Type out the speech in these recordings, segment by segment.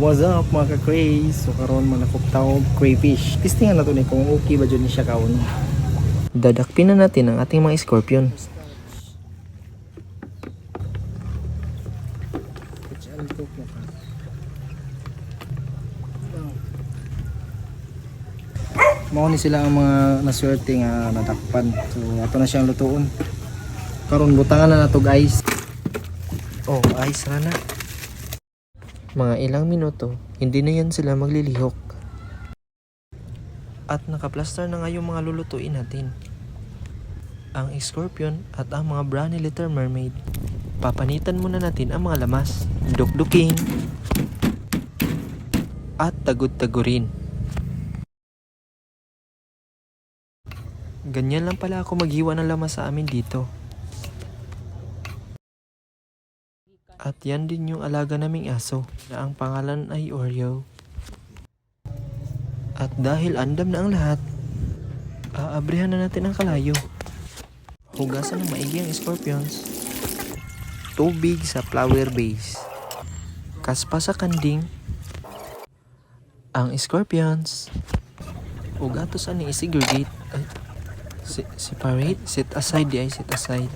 What's up mga ka-craze? So karon manakop tayo crayfish. Testingan na to ni kung okay ba dyan ni siya kaon. Dadakpin na natin ang ating mga scorpion. Mao ni sila ang mga naswerte nga nadakpan. So ato na siyang lutuon. Karon butangan na nato guys. Oh, ice na na. Mga ilang minuto, hindi na yan sila maglilihok. At nakaplaster na nga yung mga lulutuin natin. Ang scorpion at ang mga brownie little mermaid. Papanitan muna natin ang mga lamas, dukdukin, at tagod-tagurin. Ganyan lang pala ako maghiwa ng lamas sa amin dito. At yan din yung alaga naming aso na ang pangalan ay Oreo. At dahil andam na ang lahat, aabrihan na natin ang kalayo. Hugasan ng maigi ang scorpions. Tubig sa flower base. Kaspa sa kanding. Ang scorpions. Ugatos ani isegregate. Separate. Set aside di ay set aside.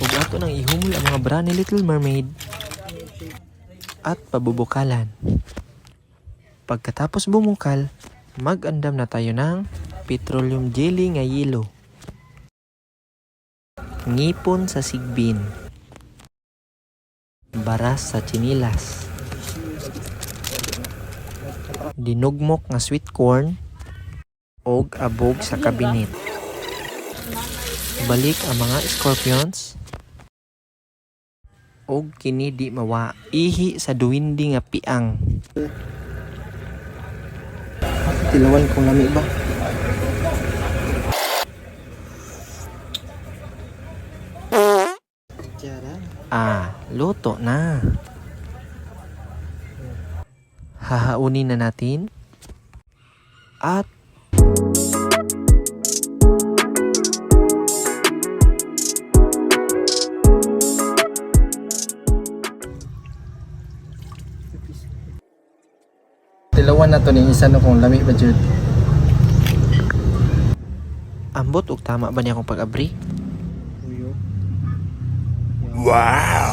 Ug ato nang ihumol ang mga brownie little mermaid at pabubukalan. Pagkatapos bumukal, mag-andam na tayo ng petroleum jelly nga yelo, ngipon sa sigbin, baras sa chinilas, dinugmok nga sweet corn og abog sa kabinet. Balik ang mga scorpions og kini di mawa ihi sa duwindi nga piang. Tilawan kung lami ba? Luto na. Hahaunin na natin. At tilawan na to ni isa no kung lami ba jud. Ambot ug tama ba niya akong pag-abri? Wow!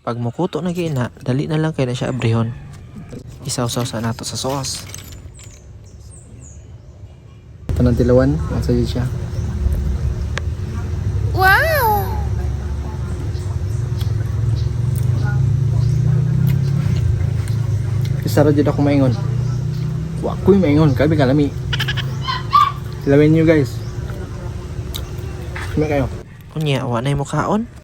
Pag mukuto na gina, dali na lang kay na siya abrihon. Isaw-saw sa nato sa sauce. Ito ng tilawan, nasa siya. Sara dyan ako maingon. Wako'y maingon. Kalbi kalami. Tilawin nyo guys. Kami kayo. Kunya, awa na yung mukhaon.